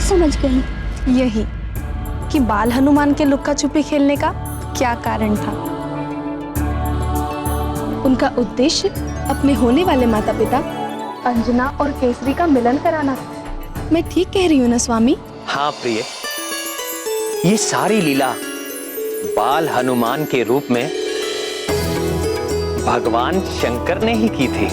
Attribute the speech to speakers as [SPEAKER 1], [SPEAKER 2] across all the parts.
[SPEAKER 1] समझ गई?
[SPEAKER 2] यही कि बाल हनुमान के लुक्का छुपी खेलने का क्या कारण था। उनका उद्देश्य अपने होने वाले माता पिता अंजना और केसरी का मिलन कराना था। मैं ठीक कह रही हूँ ना स्वामी?
[SPEAKER 3] हाँ प्रिय, ये सारी लीला बाल हनुमान के रूप में भगवान शंकर ने ही की थी।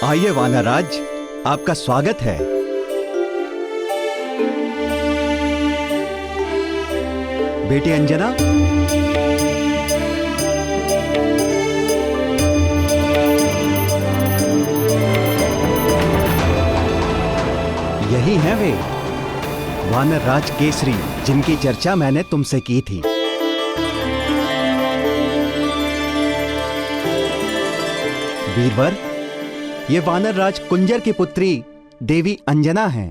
[SPEAKER 4] आइए वानरराज, आपका स्वागत है। बेटी अंजना, यही हैं वे वानरराज केसरी, जिनकी चर्चा मैंने तुमसे की थी। वीरवर, ये वानरराज कुंजर की पुत्री देवी अंजना हैं।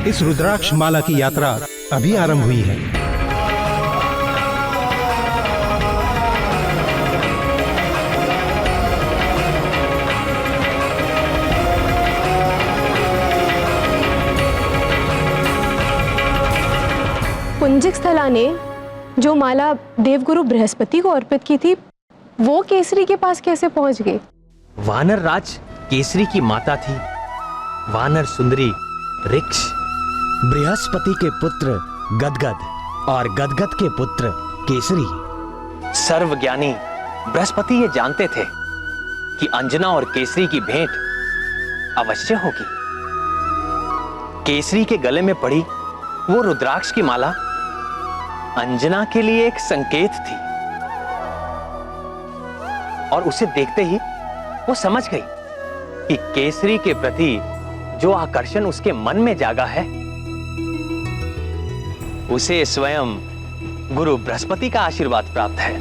[SPEAKER 5] इस रुद्राक्ष माला की यात्रा अभी आरंभ हुई है।
[SPEAKER 6] पुंजिक स्थला ने जो माला देवगुरु बृहस्पति को अर्पित की थी, वो केसरी के पास कैसे पहुंच गई?
[SPEAKER 3] वानर राज केसरी की माता थी वानर सुंदरी ऋक्ष।
[SPEAKER 7] बृहस्पति के पुत्र गदगद और गदगद के पुत्र केसरी।
[SPEAKER 3] सर्वज्ञानी बृहस्पति ये जानते थे कि अंजना और केसरी की भेंट अवश्य होगी। केसरी के गले में पड़ी वो रुद्राक्ष की माला अंजना के लिए एक संकेत थी, और उसे देखते ही वो समझ गई कि केसरी के प्रति जो आकर्षण उसके मन में जागा है, उसे स्वयं गुरु बृहस्पति का आशीर्वाद प्राप्त है।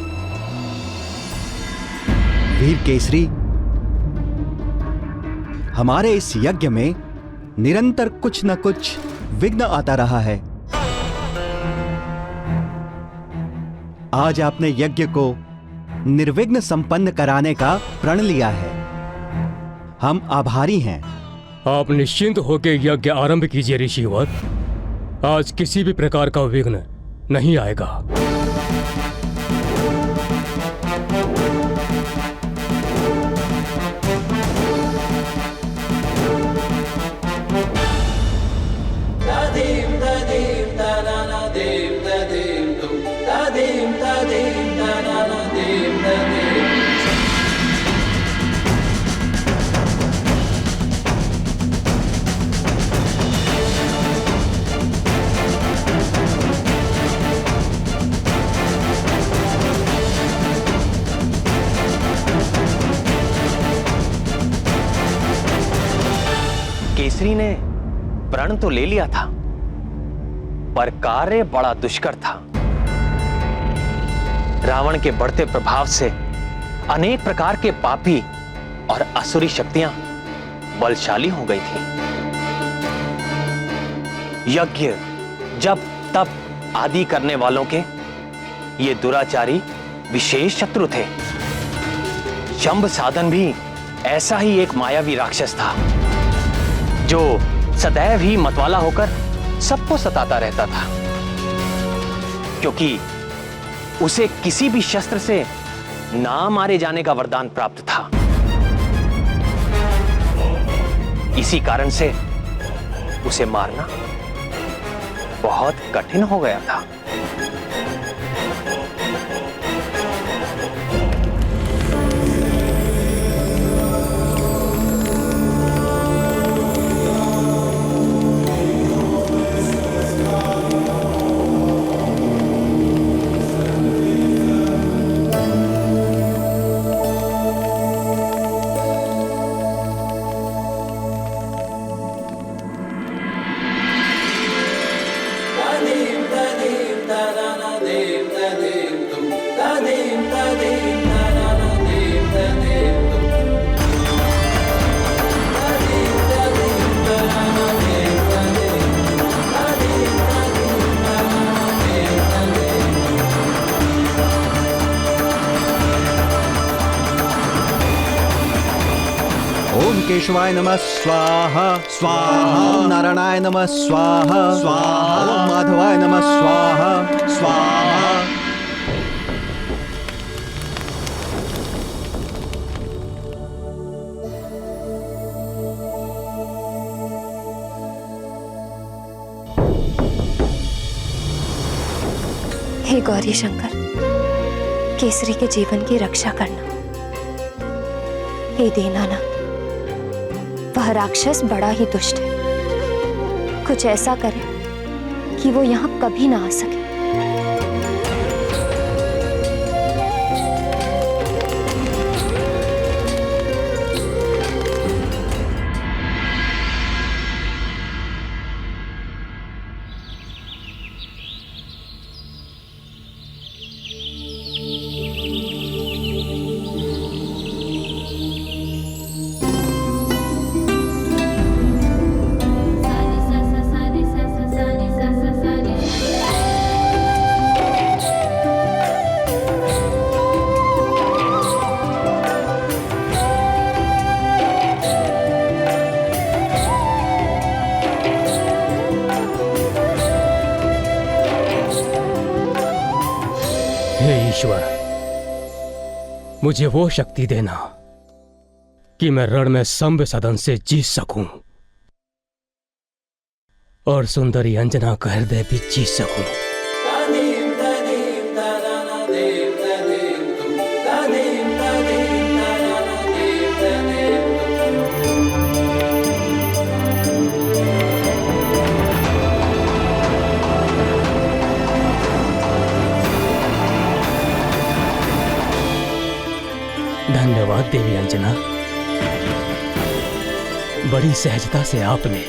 [SPEAKER 4] वीर केसरी, हमारे इस यज्ञ में निरंतर कुछ न कुछ विघ्न आता रहा है। आज आपने यज्ञ को निर्विघ्न संपन्न कराने का प्रण लिया है। हम आभारी हैं।
[SPEAKER 8] आप निश्चिंत होकर यज्ञ आरंभ कीजिए ऋषिवर। आज किसी भी प्रकार का विघ्न नहीं आएगा।
[SPEAKER 3] केसरी ने प्रण तो ले लिया था, पर कार्य बड़ा दुष्कर था। रावण के बढ़ते प्रभाव से अनेक प्रकार के पापी और असुरी शक्तियां बलशाली हो गई थी। यज्ञ जब तप आदि करने वालों के ये दुराचारी विशेष शत्रु थे। शंभ साधन भी ऐसा ही एक मायावी राक्षस था, जो सदैव ही मतवाला होकर सबको सताता रहता था। क्योंकि उसे किसी भी शस्त्र से ना मारे जाने का वरदान प्राप्त था। इसी कारण से उसे मारना बहुत कठिन हो गया था।
[SPEAKER 4] ओम केशवाय नमः स्वाहा स्वाहा। ओम नारायणाय नमः स्वाहा स्वाहा। ओम माधवाय नमः स्वाहा स्वाहा।
[SPEAKER 1] हे गौरी शंकर, केसरी के जीवन की रक्षा करना। हे दीनानाथ, वह राक्षस बड़ा ही दुष्ट है। कुछ ऐसा करे कि वो यहां कभी ना आ सके।
[SPEAKER 8] हे ईश्वर, मुझे वो शक्ति देना कि मैं रण में संभ सदन से जीत सकूं और सुंदरी अंजना का हृदय भी जीत सकूं। धन्यवाद देवी अंजना। बड़ी सहजता से आपने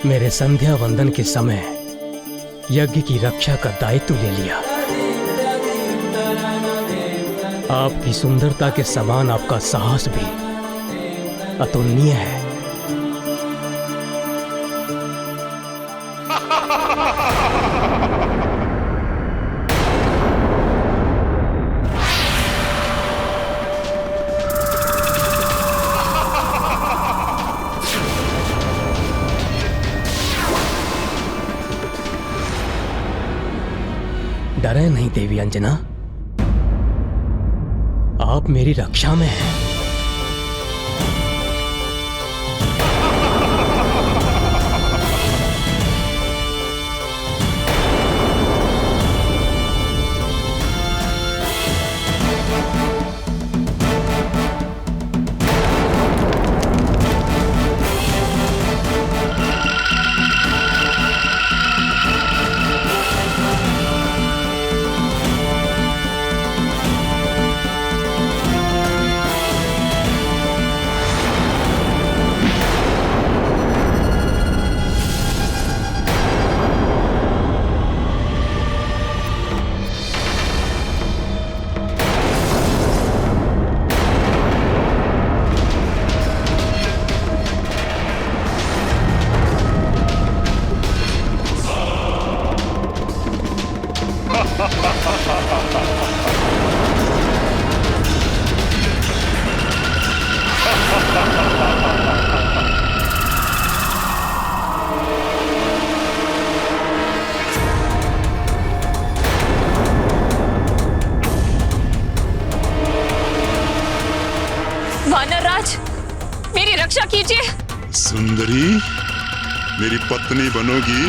[SPEAKER 8] मेरे संध्या वंदन के समय यज्ञ की रक्षा का दायित्व ले लिया। आपकी सुंदरता के समान आपका साहस भी अतुलनीय है। डरे नहीं देवी अंजना, आप मेरी रक्षा में हैं।
[SPEAKER 1] लीजिए।
[SPEAKER 9] सुंदरी, मेरी पत्नी बनोगी?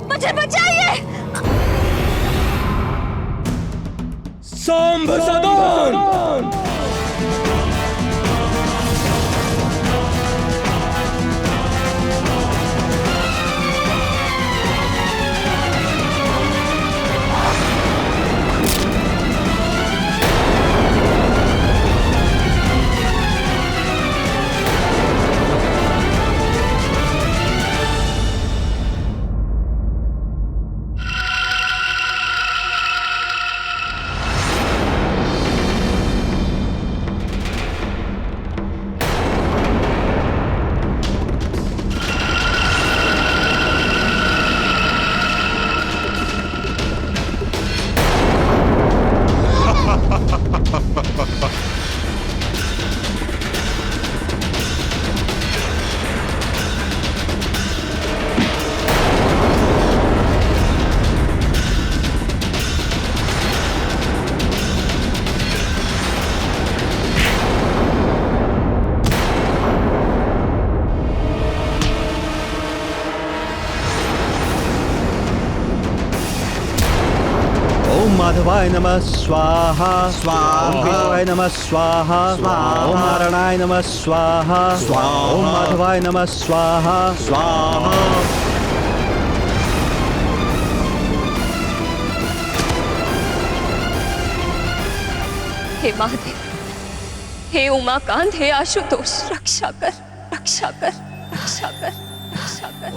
[SPEAKER 1] मुझे बचाइए।
[SPEAKER 8] सांब सदन।
[SPEAKER 4] माधवाय नमः स्वाहा स्वाहा। ओम केशवाय नमः स्वाहा स्वाहा। ओम नारायणाय नमः स्वाहा स्वाहा। ओम माधवाय नमः स्वाहा स्वाहा।
[SPEAKER 1] हे महादेव, हे उमाकांत, हे आशुतोष, रक्षा कर, रक्षा कर, रक्षा कर, रक्षा कर।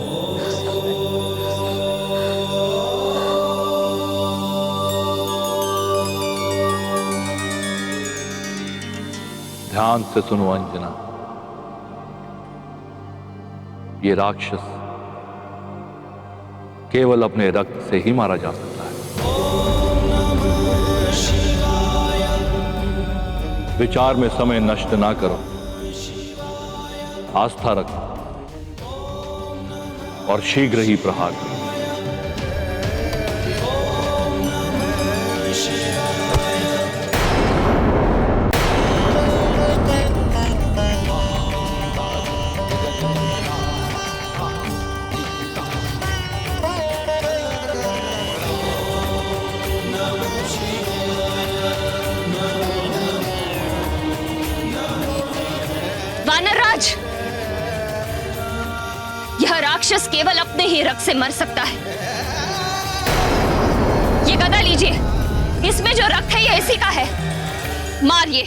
[SPEAKER 10] ध्यान से सुनो अंजना, ये राक्षस केवल अपने रक्त से ही मारा जा सकता है। विचार में समय नष्ट ना करो, आस्था रखो और शीघ्र ही प्रहार करो।
[SPEAKER 1] यह राक्षस केवल अपने ही रक्त से मर सकता है। ये गदा लीजिए, इसमें जो रक्त है ये इसी का है। मारिए,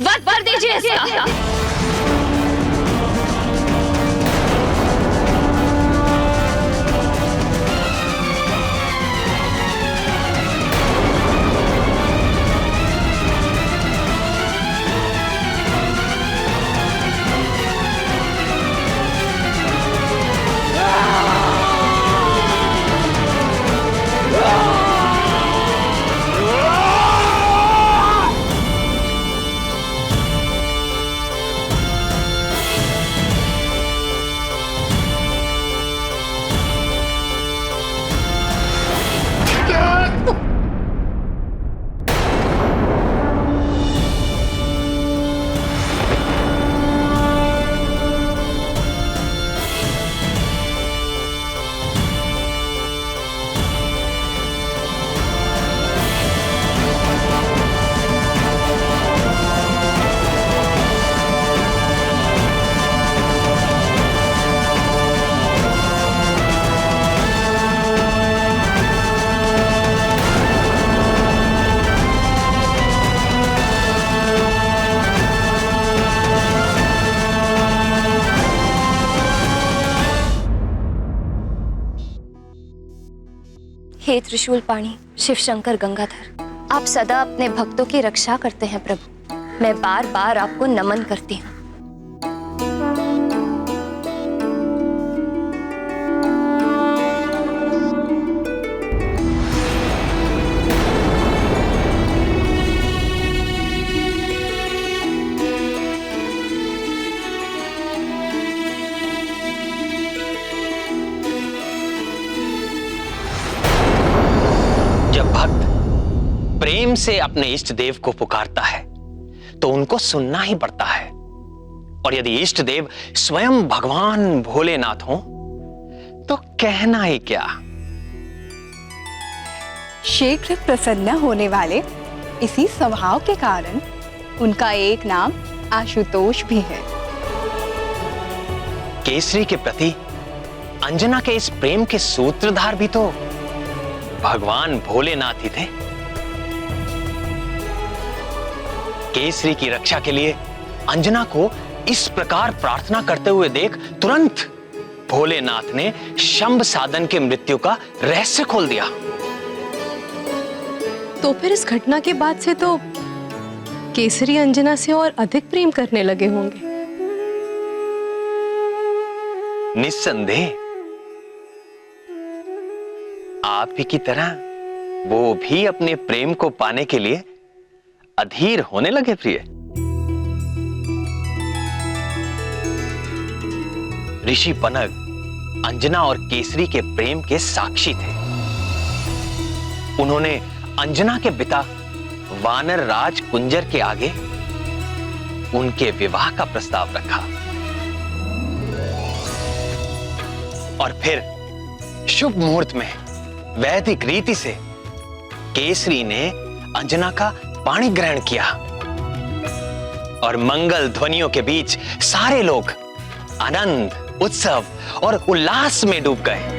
[SPEAKER 1] वध भर दीजिए इसका। हे त्रिशूल पाणी शिव शंकर गंगाधर, आप सदा अपने भक्तों की रक्षा करते हैं प्रभु। मैं बार बार आपको नमन करती हूँ।
[SPEAKER 3] जब भक्त प्रेम से अपने इष्ट देव को पुकारता है तो उनको सुनना ही पड़ता है। और यदि इष्ट देव स्वयं भगवान भोलेनाथ हो तो कहना ही क्या।
[SPEAKER 11] शीघ्र प्रसन्न होने वाले इसी स्वभाव के कारण उनका एक नाम आशुतोष भी है।
[SPEAKER 3] केसरी के प्रति अंजना के इस प्रेम के सूत्रधार भी तो भगवान भोलेनाथ ही थे। केसरी की रक्षा के लिए अंजना को इस प्रकार प्रार्थना करते हुए देख तुरंत भोलेनाथ ने शंभ साधन के मृत्यु का रहस्य खोल दिया।
[SPEAKER 6] तो फिर इस घटना के बाद से तो केसरी अंजना से और अधिक प्रेम करने लगे होंगे।
[SPEAKER 3] निस्संदेह आप ही की तरह वो भी अपने प्रेम को पाने के लिए अधीर होने लगे प्रिय। ऋषि पनग अंजना और केसरी के प्रेम के साक्षी थे। उन्होंने अंजना के पिता वानर राज कुंजर के आगे उनके विवाह का प्रस्ताव रखा और फिर शुभ मुहूर्त में वैदिक रीति से केसरी ने अंजना का पाणी ग्रहण किया और मंगल ध्वनियों के बीच सारे लोग आनंद, उत्सव और उल्लास में डूब गए।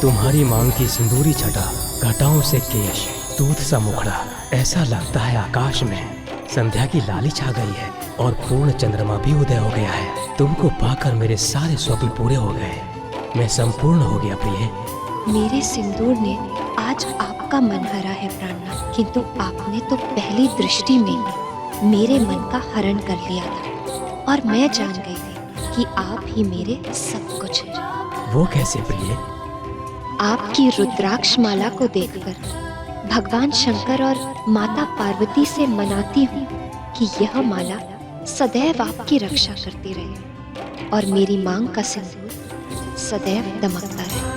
[SPEAKER 8] तुम्हारी मांग की सिंदूरी छटा, घटाओं से केश, दूध सा मुखड़ा, ऐसा लगता है आकाश में संध्या की लाली छा गई है और पूर्ण चंद्रमा भी उदय हो गया है। तुमको पाकर मेरे सारे स्वप्न पूरे हो गए, मैं संपूर्ण हो गया प्रिय।
[SPEAKER 1] मेरे सिंदूर ने आज आपका मन हरा है प्राणनाथ, किंतु आपने तो पहली दृष्टि में मेरे मन का हरण कर लिया था और मैं जान गई थी कि आप ही मेरे सब कुछ हैं।
[SPEAKER 8] वो कैसे प्रिय?
[SPEAKER 1] आपकी रुद्राक्ष माला को देखकर भगवान शंकर और माता पार्वती से मनाती हूँ कि यह माला सदैव आपकी रक्षा करती रहे और मेरी मांग का सिंदूर सदैव दमकता रहे।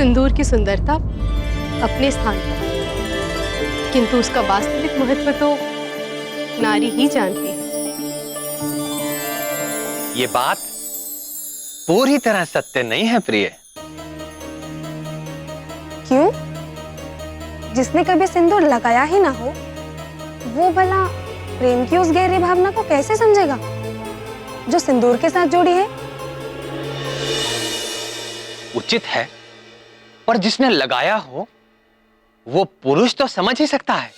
[SPEAKER 6] सिंदूर की सुंदरता अपने स्थान पर, किंतु उसका वास्तविक महत्व तो नारी ही जानती है।
[SPEAKER 3] ये बात पूरी तरह सत्य नहीं है प्रिय।
[SPEAKER 2] क्यों? जिसने कभी सिंदूर लगाया ही ना हो, वो भला प्रेम की उस गहरी भावना को कैसे समझेगा जो सिंदूर के साथ जुड़ी है?
[SPEAKER 3] उचित है, पर जिसने लगाया हो वो पुरुष तो समझ ही सकता है।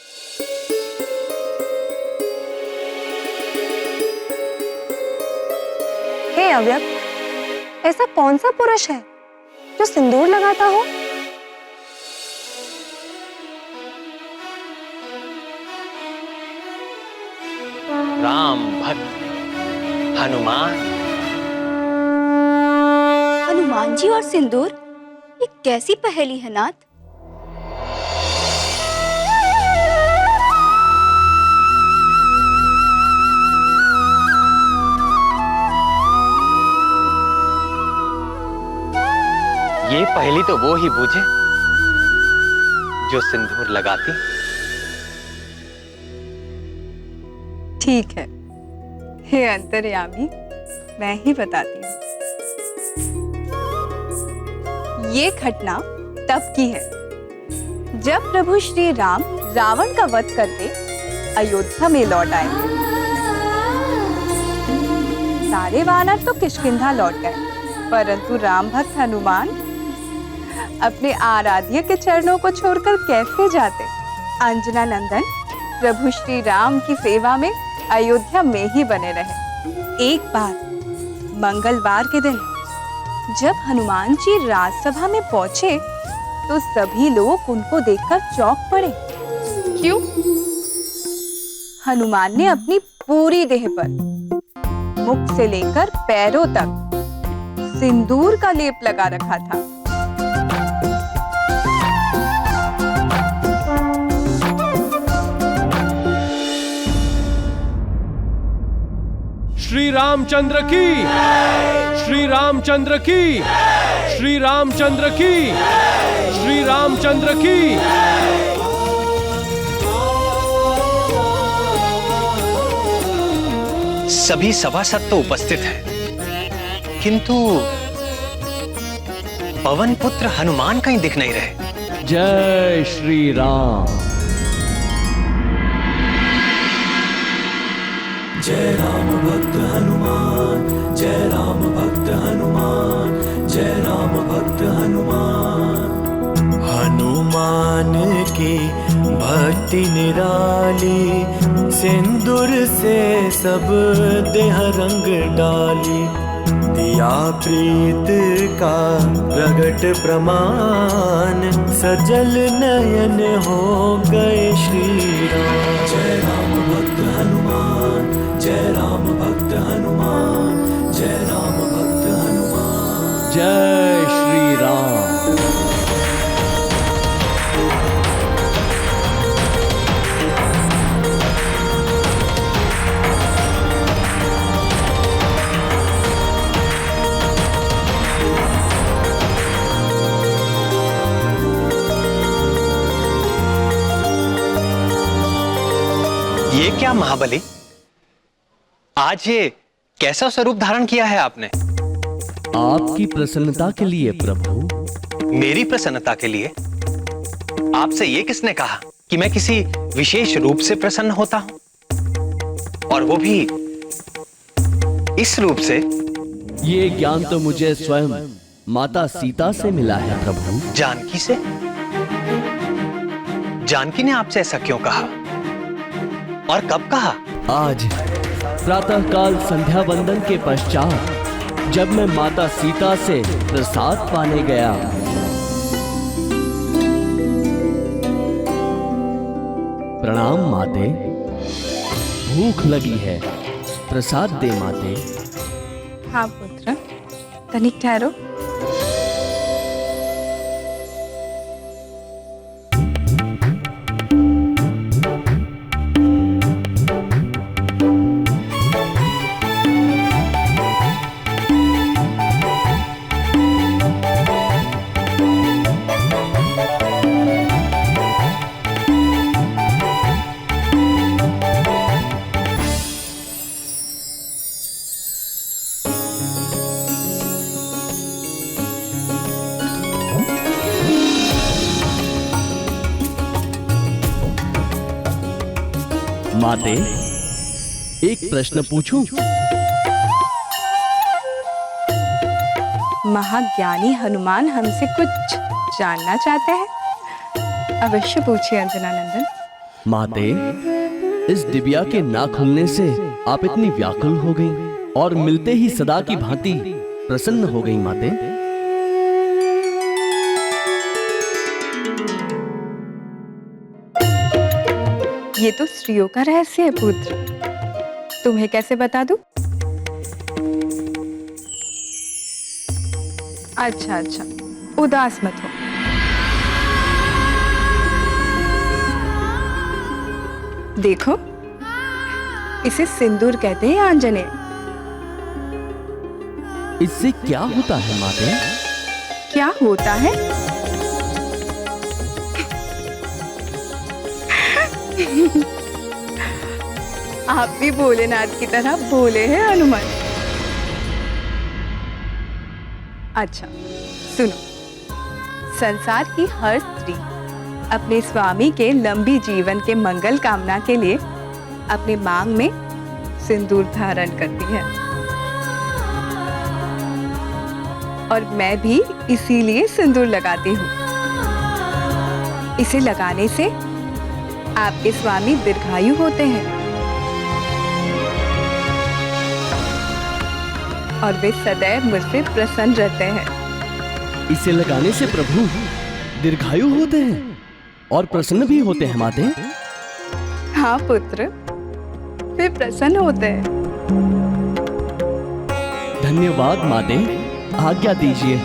[SPEAKER 2] हे अव्यक्त, ऐसा कौन सा पुरुष है जो सिंदूर लगाता हो?
[SPEAKER 3] राम भक्त हनुमान।
[SPEAKER 1] हनुमान जी और सिंदूर, ये कैसी पहेली है नाथ?
[SPEAKER 3] ये पहेली तो वो ही बूझे जो सिंदूर लगाती।
[SPEAKER 11] ठीक है, हे अंतर्यामी, मैं ही बताती हूँ। ये घटना तब की है जब प्रभु श्री राम रावण का वध करके अयोध्या में लौट आए थे। सारे वानर तो किष्किंधा लौट गए, परंतु राम भक्त हनुमान अपने आराध्य के चरणों को छोड़कर कैसे जाते। अंजना नंदन प्रभु श्री राम की सेवा में अयोध्या में ही बने रहे। एक बार मंगलवार के दिन जब हनुमान जी राजसभा में पहुंचे तो सभी लोग उनको देखकर चौंक पड़े।
[SPEAKER 6] क्यों?
[SPEAKER 11] हनुमान ने अपनी पूरी देह पर मुख से लेकर पैरों तक सिंदूर का लेप लगा रखा था।
[SPEAKER 5] श्री रामचंद्र की, श्री रामचंद्र की, श्री रामचंद्र की, श्री रामचंद्र की।
[SPEAKER 3] सभी सभासद तो उपस्थित हैं, किंतु पवन पुत्र हनुमान कहीं दिख नहीं रहे।
[SPEAKER 8] जय श्री राम।
[SPEAKER 12] जय राम भक्त हनुमान, जय राम भक्त हनुमान, जय राम भक्त हनुमान। हनुमान की भक्ति निराली, सिंदूर से सब देह रंग डाली। दिया प्रीत का प्रगट प्रमाण, सजल नयन हो गए श्री राम। जय राम भक्त हनुमान, जय राम भक्त हनुमान, जय राम भक्त हनुमान।
[SPEAKER 8] जय श्री राम।
[SPEAKER 3] ये क्या महाबली, आज ये कैसा स्वरूप धारण किया है आपने?
[SPEAKER 8] आपकी प्रसन्नता के लिए प्रभु।
[SPEAKER 3] मेरी प्रसन्नता के लिए? आपसे ये किसने कहा कि मैं किसी विशेष रूप से प्रसन्न होता हूं, और वो भी इस रूप से?
[SPEAKER 8] ये ज्ञान तो मुझे स्वयं माता सीता से मिला है प्रभु।
[SPEAKER 3] जानकी से? जानकी ने आपसे ऐसा क्यों कहा और कब कहा?
[SPEAKER 8] आज प्रातःकाल संध्या वंदन के पश्चात जब मैं माता सीता से प्रसाद पाने गया। प्रणाम माते, भूख लगी है, प्रसाद दे माते।
[SPEAKER 11] हाँ पुत्र, तनिक ठहरो।
[SPEAKER 13] माते, एक प्रश्न पूछूं?
[SPEAKER 11] महाज्ञानी हनुमान हमसे कुछ जानना चाहते हैं। अवश्य पूछिए अंजना नंदन।
[SPEAKER 13] माते, इस डिबिया के ना खुलने से आप इतनी व्याकुल हो गई और मिलते ही सदा की भांति प्रसन्न हो गई माते।
[SPEAKER 11] ये तो स्त्रियों का रहस्य है पुत्र, तुम्हें कैसे बता दूं? अच्छा अच्छा, उदास मत हो। देखो, इसे सिंदूर कहते हैं आंजनेय।
[SPEAKER 13] इससे क्या होता है माते?
[SPEAKER 11] क्या होता है? आप भी भोलेनाथ की तरह भोले हैं हनुमान। अच्छा सुनो, संसार की हर स्त्री अपने स्वामी के लंबी जीवन के मंगल कामना के लिए अपने मांग में सिंदूर धारण करती है, और मैं भी इसीलिए सिंदूर लगाती हूँ। इसे लगाने से आपके स्वामी दीर्घायु होते हैं और वे सदैव मुझसे प्रसन्न रहते हैं।
[SPEAKER 13] इसे लगाने से प्रभु दीर्घायु होते हैं और प्रसन्न भी होते हैं माते।
[SPEAKER 11] हाँ पुत्र, वे प्रसन्न होते हैं।
[SPEAKER 13] धन्यवाद माते, आज्ञा दीजिए।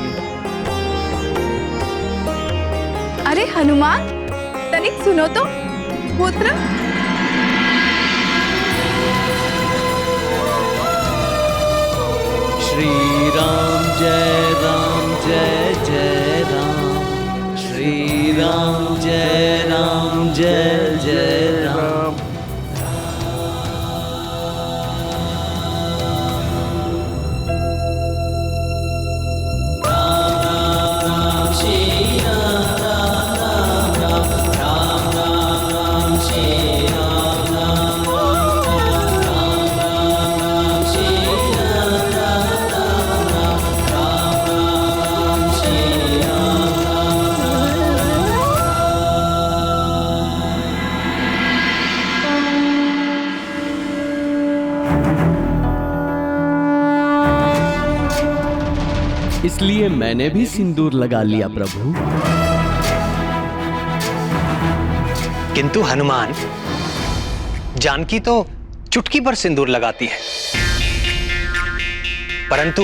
[SPEAKER 11] अरे हनुमान, तनिक सुनो तो पुत्र।
[SPEAKER 13] श्री राम जय राम जय जय राम, श्री राम जय राम जय जय राम। इसलिए मैंने भी सिंदूर लगा लिया प्रभु।
[SPEAKER 3] किंतु हनुमान, जानकी तो चुटकी पर सिंदूर लगाती है, परंतु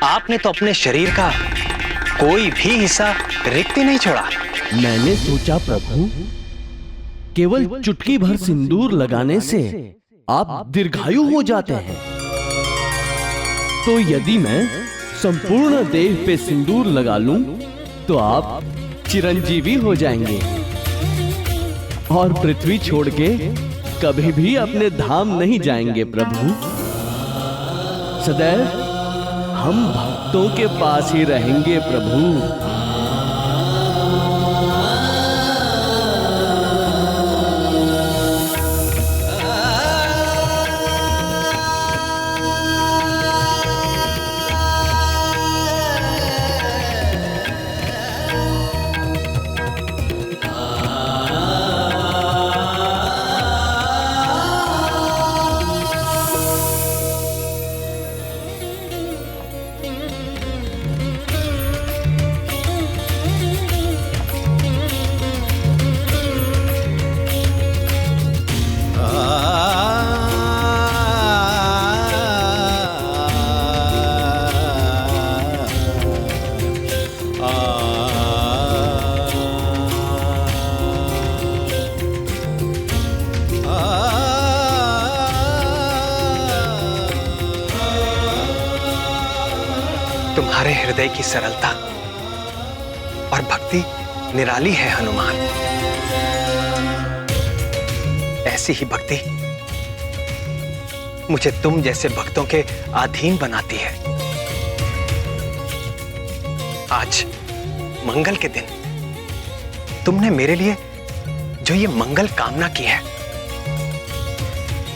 [SPEAKER 3] आपने तो अपने शरीर का कोई भी हिस्सा रिक्त नहीं छोड़ा।
[SPEAKER 13] मैंने सोचा प्रभु, केवल चुटकी भर सिंदूर लगाने से आप दीर्घायु हो जाते हैं, तो यदि मैं संपूर्ण देह पे सिंदूर लगा लूं तो आप चिरंजीवी हो जाएंगे और पृथ्वी छोड़ के कभी भी अपने धाम नहीं जाएंगे प्रभु। सदैव हम भक्तों के पास ही रहेंगे प्रभु।
[SPEAKER 3] तुम्हारे हृदय की सरलता और भक्ति निराली है हनुमान। ऐसी ही भक्ति मुझे तुम जैसे भक्तों के अधीन बनाती है। आज मंगल के दिन तुमने मेरे लिए जो ये मंगल कामना की है,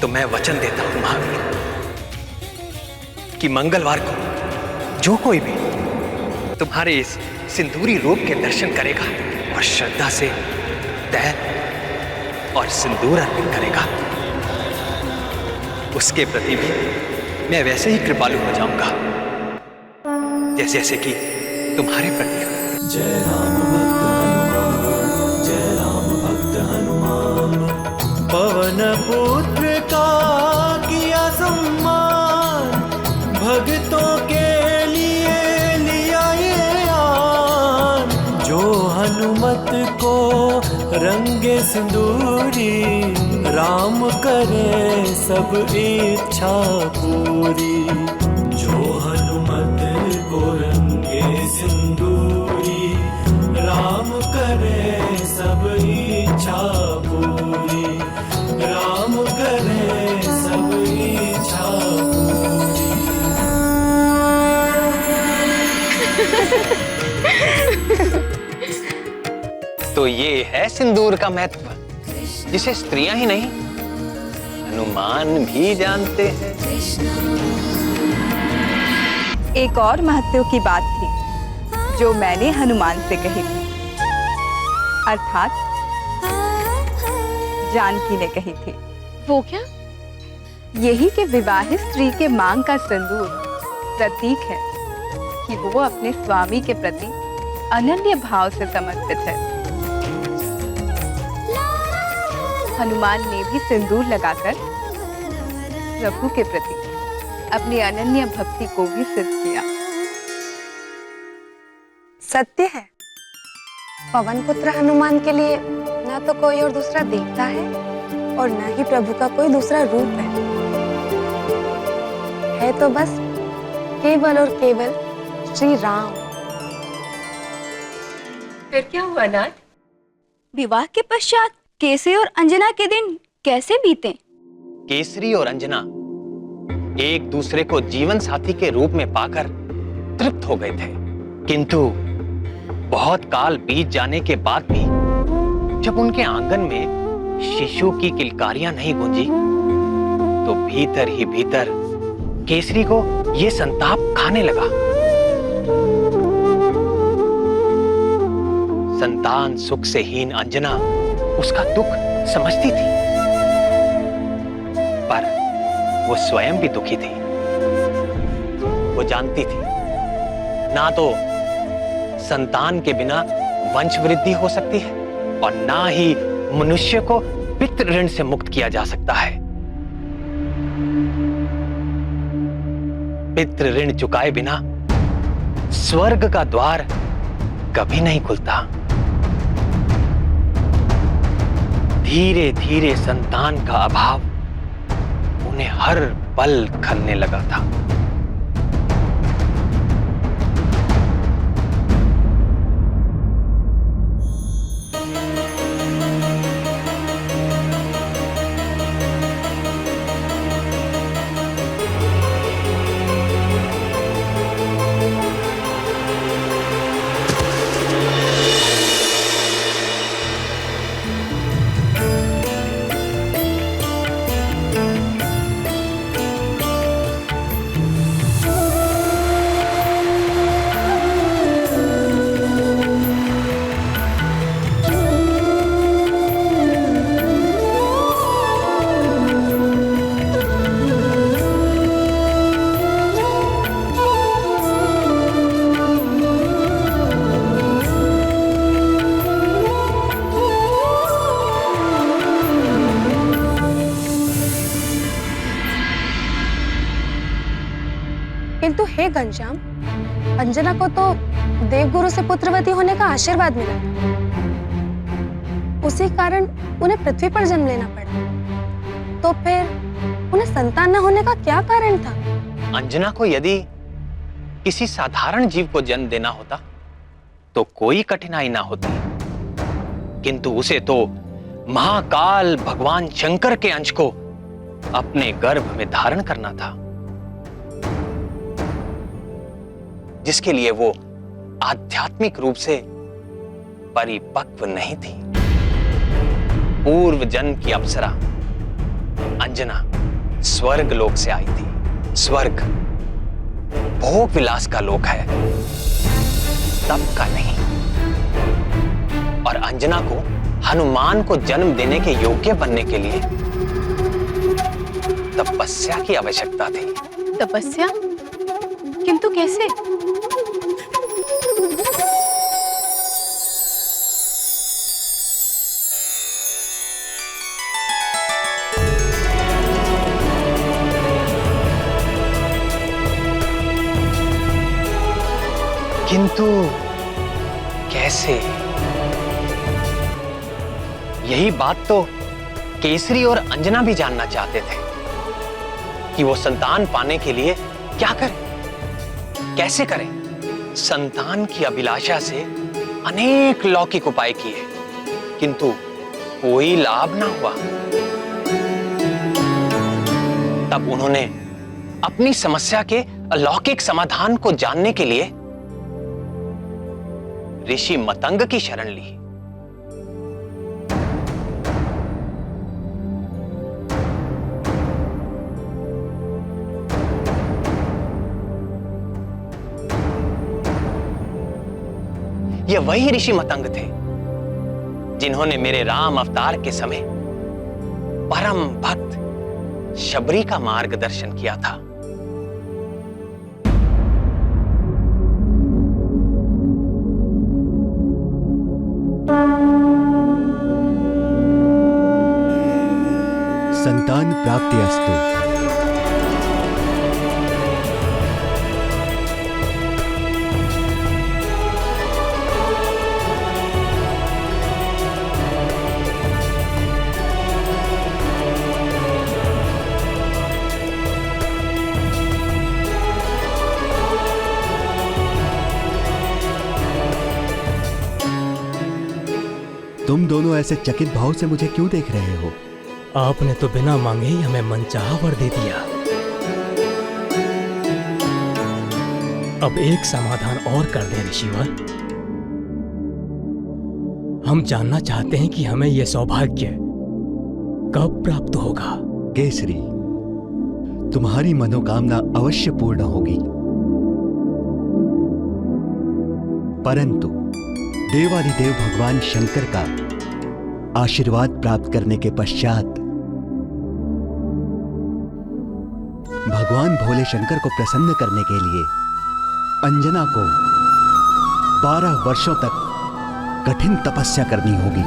[SPEAKER 3] तो मैं वचन देता हूं महावीर कि मंगलवार को जो कोई भी तुम्हारे इस सिंदूरी रूप के दर्शन करेगा और श्रद्धा से तैल और सिंदूर अर्पित करेगा, उसके प्रति भी मैं वैसे ही कृपालु हो जाऊंगा जैसे जैसे कि तुम्हारे प्रति।
[SPEAKER 12] जय राम भक्त हनुमान, जय राम भक्त हनुमान। पवन पुत्र का किया सम्मान, भक्तों के लिए लिया ये आन। जो हनुमत को रंगे सिंदूरी, राम करे सब इच्छा पूरी। जो हनुमत को रंगे सिंदूरी, राम करे सब इच्छा पूरी। राम करे सब इच्छा पूरी।
[SPEAKER 3] तो ये है सिंदूर का महत्व, जिसे स्त्रियां ही नहीं हनुमान भी जानते हैं।
[SPEAKER 11] एक और महत्व की बात थी जो मैंने हनुमान से कही थी, अर्थात जानकी ने कही थी।
[SPEAKER 6] वो क्या?
[SPEAKER 11] यही कि विवाहित स्त्री के मांग का सिंदूर प्रतीक है कि वो अपने स्वामी के प्रति अनन्य भाव से समर्पित है। हनुमान ने भी सिंदूर लगाकर प्रभु के प्रति अपनी अनन्य भक्ति को भी सिद्ध किया।
[SPEAKER 2] सत्य है, पवन पुत्र हनुमान के लिए ना तो कोई और दूसरा देवता है और ना ही प्रभु का कोई दूसरा रूप है तो बस केवल और केवल श्री राम।
[SPEAKER 1] फिर क्या हुआ नाथ? विवाह के पश्चात केसरी और अंजना के दिन कैसे बीते?
[SPEAKER 3] केसरी और अंजना एक दूसरे को जीवन साथी के रूप में पाकर तृप्त हो गए थे, किंतु बहुत काल बीत जाने के बाद भी जब उनके आंगन में शिशु की किलकारियां नहीं गूंजी, तो भीतर ही भीतर केसरी को यह संताप खाने लगा। संतान सुख से हीन अंजना उसका दुख समझती थी, पर वो स्वयं भी दुखी थी। वो जानती थी ना तो संतान के बिना वंश वृद्धि हो सकती है और ना ही मनुष्य को पितृ ऋण से मुक्त किया जा सकता है। पितृ ऋण चुकाए बिना स्वर्ग का द्वार कभी नहीं खुलता। धीरे धीरे संतान का अभाव उन्हें हर पल खलने लगा था।
[SPEAKER 2] किंतु हे घनश्याम, अंजना को तो देवगुरु से पुत्रवती होने का आशीर्वाद मिला था, उसी कारण उन्हें पृथ्वी पर जन्म लेना पड़ा। तो फिर उन्हें संतान न होने का क्या कारण था?
[SPEAKER 3] अंजना को यदि किसी साधारण जीव को जन्म देना होता तो कोई कठिनाई ना होती, किंतु उसे तो महाकाल भगवान शंकर के अंश को अपने गर्भ में धारण करना था, जिसके लिए वो आध्यात्मिक रूप से परिपक्व नहीं थी। पूर्व जन्म की अप्सरा अंजना स्वर्ग लोक से आई थी। स्वर्ग भोग विलास का लोक है, तप का नहीं। और अंजना को हनुमान को जन्म देने के योग्य बनने के लिए तपस्या की आवश्यकता थी।
[SPEAKER 6] तपस्या? किंतु कैसे?
[SPEAKER 3] किंतु कैसे? यही बात तो केसरी और अंजना भी जानना चाहते थे कि वो संतान पाने के लिए क्या करें, कैसे करें। संतान की अभिलाषा से अनेक लौकिक उपाय किए, किंतु कोई लाभ ना हुआ। तब उन्होंने अपनी समस्या के अलौकिक समाधान को जानने के लिए ऋषि मतंग की शरण ली। ये वही ऋषि मतंग थे जिन्होंने मेरे राम अवतार के समय परम भक्त शबरी का मार्गदर्शन किया था।
[SPEAKER 4] संतान प्राप्ति अस्तु। तुम दोनों ऐसे चकित भाव से मुझे क्यों देख रहे हो?
[SPEAKER 8] आपने तो बिना मांगे ही हमें मनचाहा वर दे दिया। अब एक समाधान और कर दें ऋषिवर। हम जानना चाहते हैं कि हमें यह सौभाग्य कब प्राप्त होगा।
[SPEAKER 4] केसरी, तुम्हारी मनोकामना अवश्य पूर्ण होगी, परंतु देवादिदेव भगवान शंकर का आशीर्वाद प्राप्त करने के पश्चात भगवान भोले शंकर को प्रसन्न करने के लिए अंजना को 12 वर्षों तक कठिन तपस्या करनी होगी।